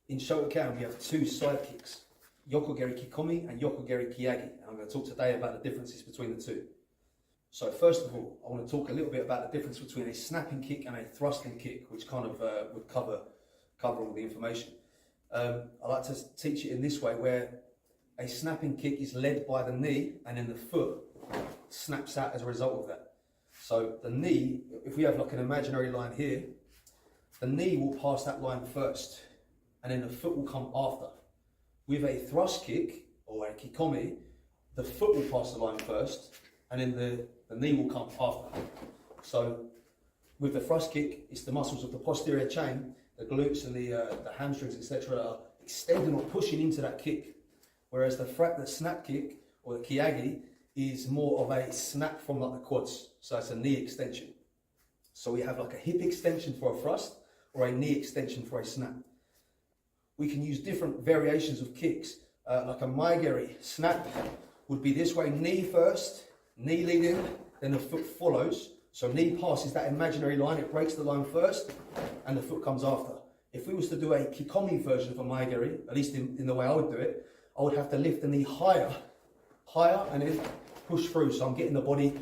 In Shotokan, we have two side kicks, Yokogeri Kekomi and Yokogeri Keage. And I'm going to talk today about the differences between the two. So first of all, I want to talk a little bit about the difference between a snapping kick and a thrusting kick, which kind of would cover all the information. I like to teach it in this way, where a snapping kick is led by the knee and then the foot snaps out as a result of that. So the knee, if we have like an imaginary line here, the knee will pass that line first and then the foot will come after. With a thrust kick or a Kekomi, the foot will pass the line first and then the knee will come after. So with the thrust kick, it's the muscles of the posterior chain, the glutes and the hamstrings, etc. are extending or pushing into that kick. Whereas the snap kick or the Keage is more of a snap from like the quads. So it's a knee extension. So we have like a hip extension for a thrust or a knee extension for a snap. We can use different variations of kicks. Like a Maigeri snap would be this way: knee first, knee leading, then the foot follows. So knee passes that imaginary line, it breaks the line first, and the foot comes after. If we was to do a Kekomi version of a Maigeri, at least in the way I would do it, I would have to lift the knee higher, and then push through. So I'm getting the body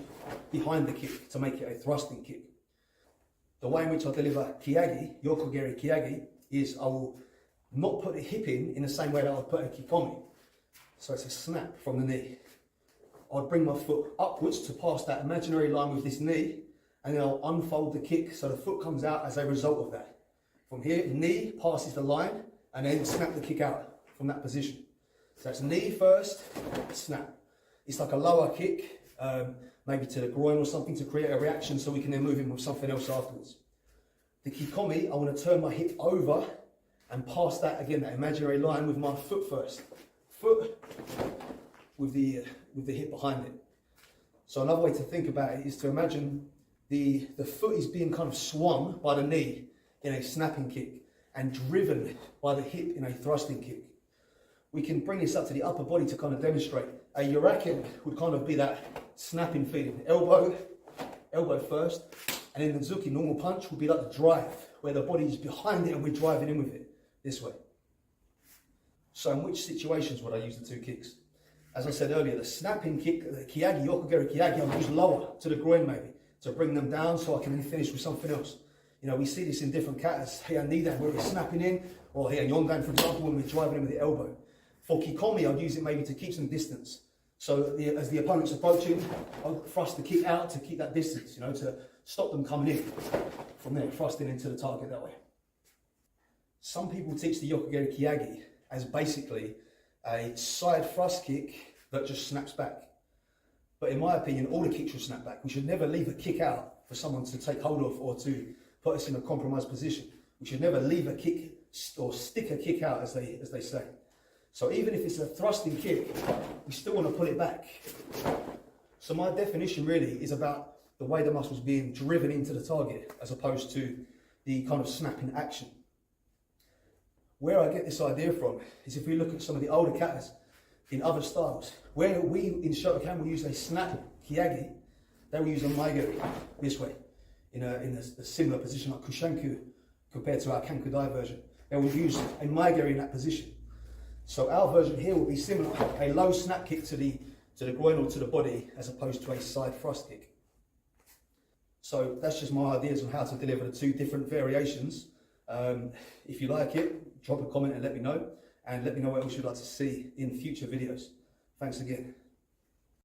behind the kick to make it a thrusting kick. The way in which I deliver Keage, Yokogeri Keage, is I will not put the hip in the same way that I would put a Kekomi. So it's a snap from the knee. I'd bring my foot upwards to pass that imaginary line with this knee, and then I'll unfold the kick so the foot comes out as a result of that. From here, knee passes the line, and then snap the kick out from that position. So it's knee first, snap. It's like a lower kick, maybe to the groin or something, to create a reaction so we can then move in with something else afterwards. The Kekomi, I want to turn my hip over and pass that, again, that imaginary line with my foot first. Foot with the hip behind it. So another way to think about it is to imagine the foot is being kind of swung by the knee in a snapping kick and driven by the hip in a thrusting kick. We can bring this up to the upper body to kind of demonstrate. A Yuraken would kind of be that snapping feeling. Elbow first, and then the Zuki, normal punch, would be like the drive, where the body is behind it and we're driving in with it, this way. So in which situations would I use the two kicks? As I said earlier, the snapping kick, the Keage, Yokogeri Keage, I'll use lower to the groin maybe, to bring them down so I can then finish with something else. You know, we see this in different katas, here Nidan, where we're snapping in, or here Yondan, for example, when we're driving in with the elbow. For Kekomi, I'd use it maybe to keep some distance. So as the opponent's approaching, I'll thrust the kick out to keep that distance, you know, to stop them coming in. From there, thrusting into the target that way. Some people teach the Yokogeri Keage as basically a side thrust kick that just snaps back. But in my opinion, all the kicks should snap back. We should never leave a kick out for someone to take hold of or to put us in a compromised position. We should never leave a kick or stick a kick out, as they say. So even if it's a thrusting kick, we still want to pull it back. So my definition really is about the way the muscle's being driven into the target as opposed to the kind of snapping action. Where I get this idea from is if we look at some of the older katas in other styles, where we in Shotokan will use a snap Keage, they will use a Maigeri this way, in a similar position like Kushanku compared to our Kankudai version. They will use a Maigeri in that position. So our version here will be similar, a low snap kick to the groin or to the body as opposed to a side thrust kick. So that's just my ideas on how to deliver the two different variations. If you like it, drop a comment and let me know. And let me know what else you'd like to see in future videos. Thanks again.